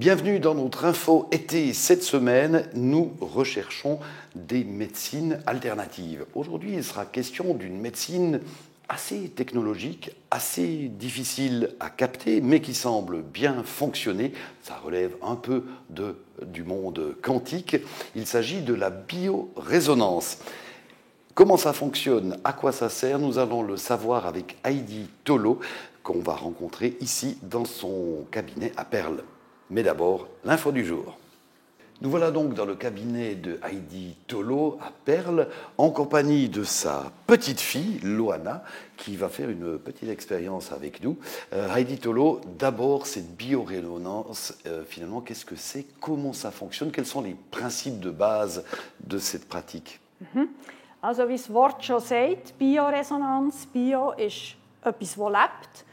Bienvenue dans notre info été. Cette semaine, nous recherchons des médecines alternatives. Aujourd'hui, il sera question d'une médecine assez technologique, assez difficile à capter, mais qui semble bien fonctionner. Ça relève un peu du monde quantique. Il s'agit de la biorésonance. Comment ça fonctionne, à quoi ça sert, nous allons le savoir avec Heidi Tolo, qu'on va rencontrer ici dans son cabinet à Perles. Mais d'abord, l'info du jour. Nous voilà donc dans le cabinet de Heidi Tolo à Perles, en compagnie de sa petite fille, Loana, qui va faire une petite expérience avec nous. Heidi Tolo, d'abord, cette biorésonance, finalement, qu'est-ce que c'est? Comment ça fonctionne? Quels sont les principes de base de cette pratique? Also wie das Wort schon sagt, Bioresonanz, Bio ist etwas, das lebt.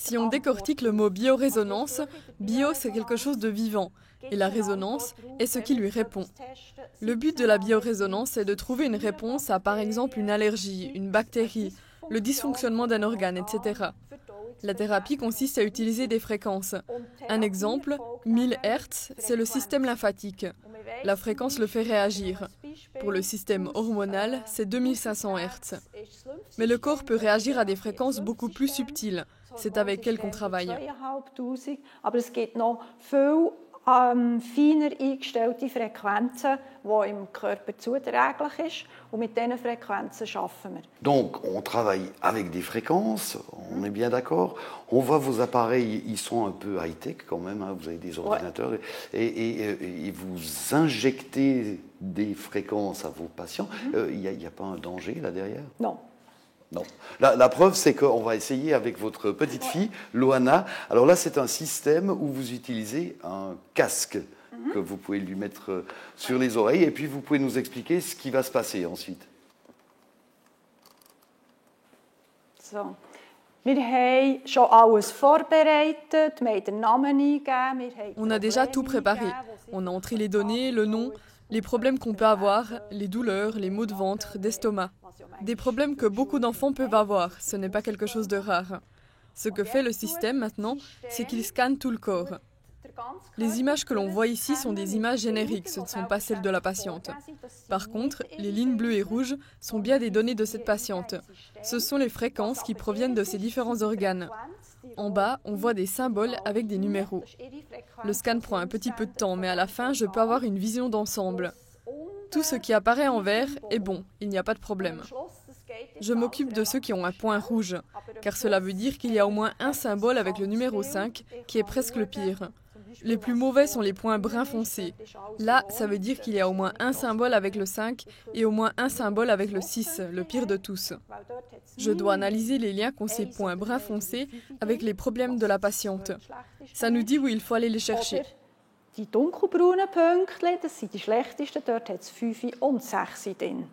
Si on décortique le mot biorésonance, bio c'est quelque chose de vivant et la résonance est ce qui lui répond. Le but de la biorésonance est de trouver une réponse à par exemple une allergie, une bactérie, le dysfonctionnement d'un organe, etc. La thérapie consiste à utiliser des fréquences. Un exemple, 1000 Hz, c'est le système lymphatique. La fréquence le fait réagir. Pour le système hormonal, c'est 2500 Hz. Mais le corps peut réagir à des fréquences beaucoup plus subtiles. C'est avec elles qu'on travaille. Feiner eingestellte Frequenzen, die im Körper zuträglich ist. Und mit diesen Frequenzen arbeiten wir. Donc, on travaille avec des fréquences, on est bien d'accord. On voit vos appareils, ils sont un peu high-tech quand même, hein, vous avez des ordinateurs, et vous injectez des fréquences à vos patients. Il n'y a pas un danger là derrière? Non. Non. La preuve, c'est qu'on va essayer avec votre petite fille, Loana. Alors là, c'est un système où vous utilisez un casque que vous pouvez lui mettre sur les oreilles et puis vous pouvez nous expliquer ce qui va se passer ensuite. So. Wir haben schon alles vorbereitet, wir haben den Namen eingegeben. On a déjà tout préparé. On a entré les données, le nom, les problèmes qu'on peut avoir, les douleurs, les maux de ventre, d'estomac. Des problèmes que beaucoup d'enfants peuvent avoir, ce n'est pas quelque chose de rare. Ce que fait le système maintenant, c'est qu'il scanne tout le corps. Les images que l'on voit ici sont des images génériques, ce ne sont pas celles de la patiente. Par contre, les lignes bleues et rouges sont bien des données de cette patiente. Ce sont les fréquences qui proviennent de ses différents organes. En bas, on voit des symboles avec des numéros. Le scan prend un petit peu de temps, mais à la fin, je peux avoir une vision d'ensemble. Tout ce qui apparaît en vert est bon, il n'y a pas de problème. Je m'occupe de ceux qui ont un point rouge, car cela veut dire qu'il y a au moins un symbole avec le numéro 5, qui est presque le pire. Les plus mauvais sont les points brun foncé. Là, ça veut dire qu'il y a au moins un symbole avec le 5 et au moins un symbole avec le 6, le pire de tous. Je dois analyser les liens qu'ont ces points brun foncé avec les problèmes de la patiente. Ça nous dit où il faut aller les chercher. Die dunkelbraunen Pünktchen, das sind die schlechtesten, dort hat es 5 und 6 drin.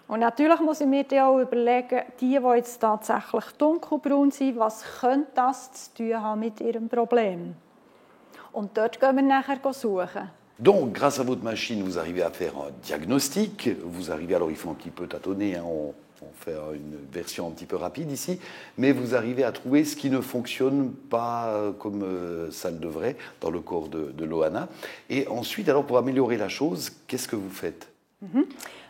Und natürlich muss ich mir dann auch überlegen, die jetzt tatsächlich dunkelbraun sind, was könnte das zu tun haben mit ihrem Problem? Und dort gehen wir nachher suchen. Donc, grâce à votre machine, vous arrivez à faire un diagnostic. Vous arrivez, alors il faut un petit peu tâtonner, hein, on fait une version un petit peu rapide ici, mais vous arrivez à trouver ce qui ne fonctionne pas comme ça le devrait dans le corps de Loana. Et ensuite, alors pour améliorer la chose, qu'est-ce que vous faites?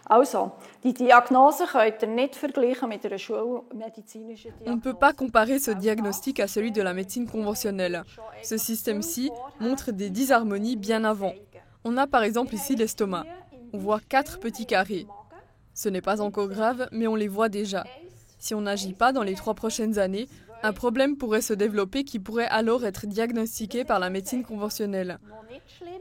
Also, die Diagnose könnt ihr nicht vergleichen mit einer schulmedizinischen Diagnose. On ne peut pas comparer ce diagnostic à celui de la médecine conventionnelle. Ce système-ci montre des disharmonies bien avant. On a par exemple ici l'estomac. On voit 4 petits carrés. Ce n'est pas encore grave, mais on les voit déjà. Si on n'agit pas dans les 3 prochaines années, un problème pourrait se développer qui pourrait alors être diagnostiqué par la médecine conventionnelle.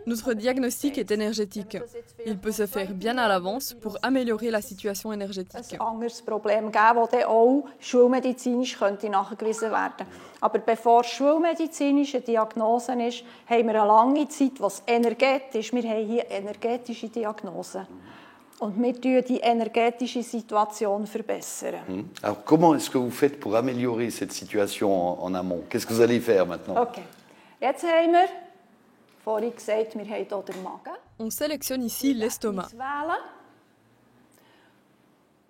Notre diagnostic est énergétique. Il peut se faire bien à l'avance pour améliorer la situation énergétique. Ein anderes Problem geben, das dann auch schulmedizinisch könnte nachgewiesen werden. Aber bevor schulmedizinische Diagnose ist, haben wir eine lange Zeit, was energetisch. Wir haben hier energetische Diagnosen. Und wir verbessern die energetische Situation. Alors, comment est-ce que vous faites pour améliorer cette situation en amont? Qu'est-ce que vous allez faire maintenant? Okay. Jetzt haben wir, vorhin gesagt, wir haben hier den Magen. On sélectionne ici l'estomac.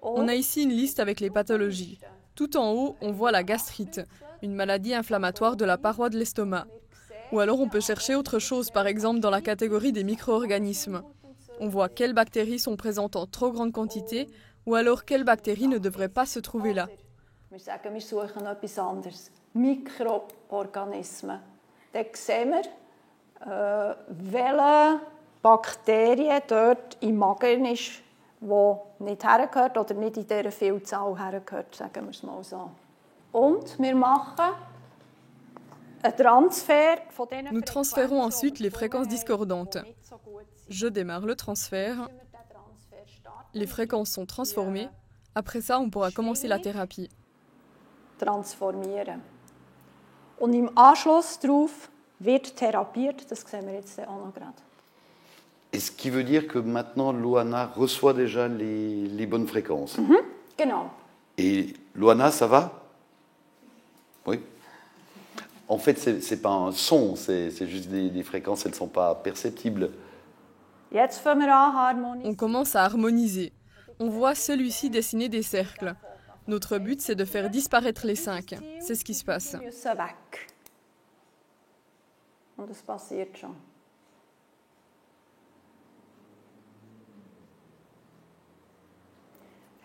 On a ici une liste avec les pathologies. Tout en haut, on voit la gastrite, une maladie inflammatoire de la paroi de l'estomac. Ou alors on peut chercher autre chose, par exemple dans la catégorie des micro-organismes. On voit quelles bactéries sont présentes en trop grande quantité, ou alors quelles bactéries ne devraient pas se trouver là. Wir sagen, wir suchen etwas anderes. Mikroorganismen. Dann sehen wir, welche Bakterien dort im Magen ist, die nicht hergehört oder nicht in dieser Vielzahl hergehört, sagen wir es mal so. Und wir machen einen Transfer von diesen Nous transférons ensuite les fréquences discordantes. Je démarre le transfert. Les fréquences sont transformées. Après ça, on pourra commencer la thérapie. Transformieren. Und im Anschluss darauf wird therapiert, das sehen wir jetzt auch noch gerade. Et ce qui veut dire que maintenant, Loana reçoit déjà les bonnes fréquences. Genau. Et Loana, ça va? Oui. En fait, ce n'est pas un son, c'est juste des fréquences, elles ne sont pas perceptibles. Jetzt fangen wir an harmonisieren. On commence à harmoniser. On voit celui-ci dessiner des cercles. Notre but, c'est de faire disparaître les 5. C'est ce qui se passe. Die müssen weg. Und das passiert schon.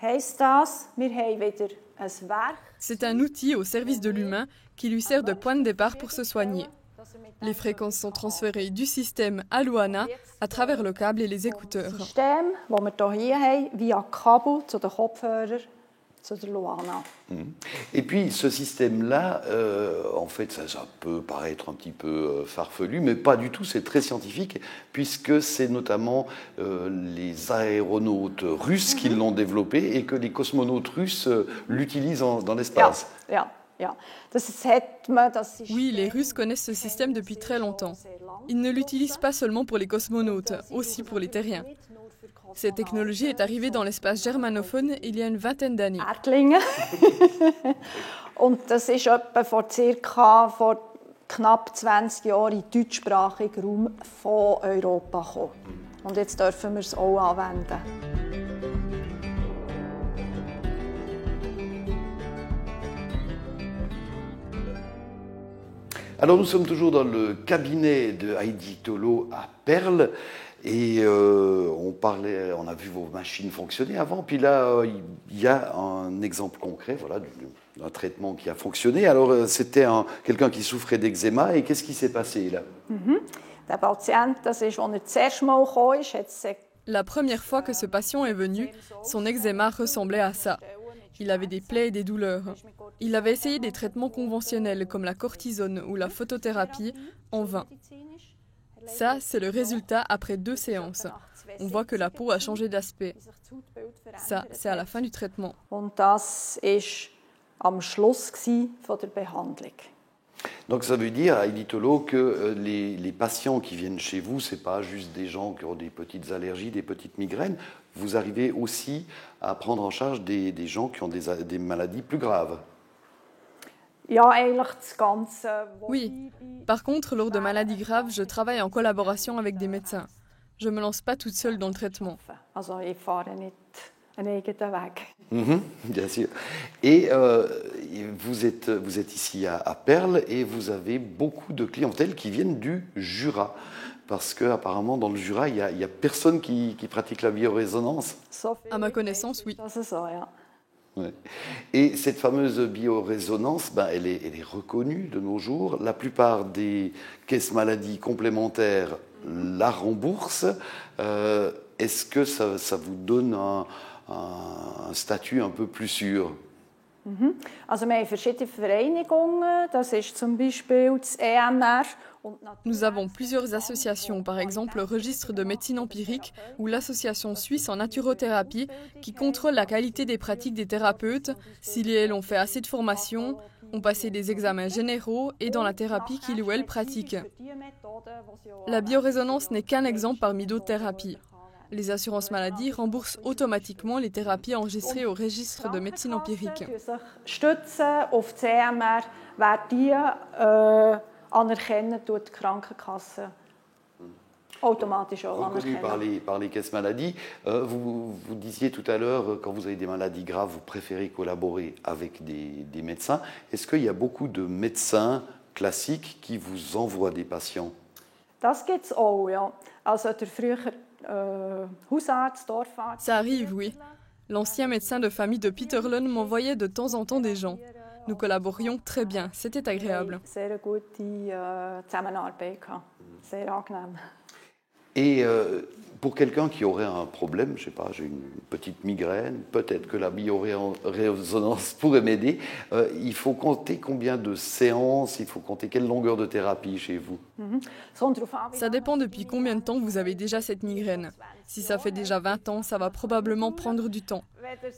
Heisst das, wir haben wieder ein Werk. C'est un outil au service de l'humain qui lui sert de point de départ pour se soigner. Les fréquences sont transférées du système à Loana à travers le câble et les écouteurs. Das System, das wir hier haben, via Kabel zu den Kopfhörern, zu der Loana. Et puis ce système-là, en fait, ça peut paraître un petit peu farfelu, mais pas du tout, c'est très scientifique, puisque c'est notamment les aéronautes russes qui l'ont développé et que les cosmonautes russes l'utilisent dans l'espace. Oui, les Russes connaissent ce système depuis très longtemps. Ils ne l'utilisent pas seulement pour les cosmonautes, aussi pour les terriens. Cette technologie est arrivée dans l'espace germanophone il y a une vingtaine d'années. Erdlingen. Und das ist etwa vor knapp 20 Jahren in den deutschsprachigen Raum von Europa gekommen. Und jetzt dürfen wir es auch anwenden. Alors nous sommes toujours dans le cabinet de Heidi Tolo à Perles. Et on a vu vos machines fonctionner avant, puis là, il y a un exemple concret voilà, d'un traitement qui a fonctionné. Alors, c'était quelqu'un qui souffrait d'eczéma, et qu'est-ce qui s'est passé là? Der Patient, das ist, als zuerst mal gekommen ist, La première fois que ce patient est venu, son eczéma ressemblait à ça. Il avait des plaies et des douleurs. Il avait essayé des traitements conventionnels comme la cortisone ou la photothérapie en vain. Ça, c'est le résultat après 2 séances. On voit que la peau a changé d'aspect. Ça, c'est à la fin du traitement. Und das ist am Schluss von der Behandlung. Donc ça veut dire, Heidi Tolo, que les patients qui viennent chez vous, ce n'est pas juste des gens qui ont des petites allergies, des petites migraines. Vous arrivez aussi à prendre en charge des gens qui ont des maladies plus graves. Oui. Par contre, lors de maladies graves, je travaille en collaboration avec des médecins. Je ne me lance pas toute seule dans le traitement. Bien sûr. Et vous êtes ici à Perles et vous avez beaucoup de clientèle qui viennent du Jura. Parce qu'apparemment, dans le Jura, il n'y a personne qui pratique la biorésonance. À ma connaissance, oui. Ouais. Et cette fameuse biorésonance, elle est reconnue de nos jours. La plupart des caisses maladies complémentaires la remboursent. Est-ce que ça vous donne un statut un peu plus sûr? Also wir haben verschiedene Vereinigungen, das ist zum Beispiel das EMR. Nous avons plusieurs associations, par exemple le registre de médecine empirique ou l'association suisse en naturothérapie qui contrôle la qualité des pratiques des thérapeutes, s'ils et elles ont fait assez de formation, ont passé des examens généraux et dans la thérapie qu'ils ou elles pratiquent. La biorésonance n'est qu'un exemple parmi d'autres thérapies. Les assurances maladies remboursent automatiquement les thérapies enregistrées au registre de médecine empirique. Stützen auf das EMR, wer die anerkennen, tut die Krankenkasse automatisch auch anerkennen. Par les caisses maladies. Vous disiez tout à l'heure, quand vous avez des maladies graves, vous préférez collaborer avec des médecins. Est-ce qu'il y a beaucoup de médecins classiques qui vous envoient des patients? Das gibt's auch, ja. Also der früher Hausarzt, Dorfarzt. Ça arrive, oui. L'ancien médecin de famille de Peterlen m'envoyait de temps en temps des gens. Nous collaborions très bien, c'était agréable. Sehr gute Zusammenarbeit gehabt. Sehr angenehm. Et pour quelqu'un qui aurait un problème, je ne sais pas, j'ai une petite migraine, peut-être que la biorésonance pourrait m'aider, il faut compter combien de séances, il faut compter quelle longueur de thérapie chez vous? Ça dépend depuis combien de temps vous avez déjà cette migraine. Si ça fait déjà 20 ans, ça va probablement prendre du temps.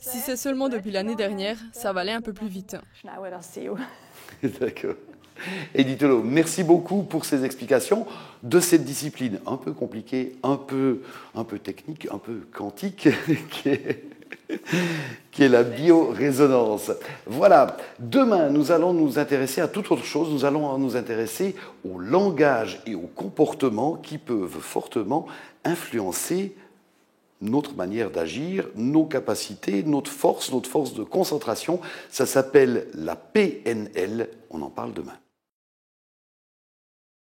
Si c'est seulement depuis l'année dernière, ça va aller un peu plus vite. D'accord. Edith Thelot, merci beaucoup pour ces explications de cette discipline un peu compliquée, un peu technique, un peu quantique, qui est la biorésonance. Voilà, demain, nous allons nous intéresser à toute autre chose. Nous allons nous intéresser au langage et au comportement qui peuvent fortement influencer notre manière d'agir, nos capacités, notre force de concentration. Ça s'appelle la PNL. On en parle demain.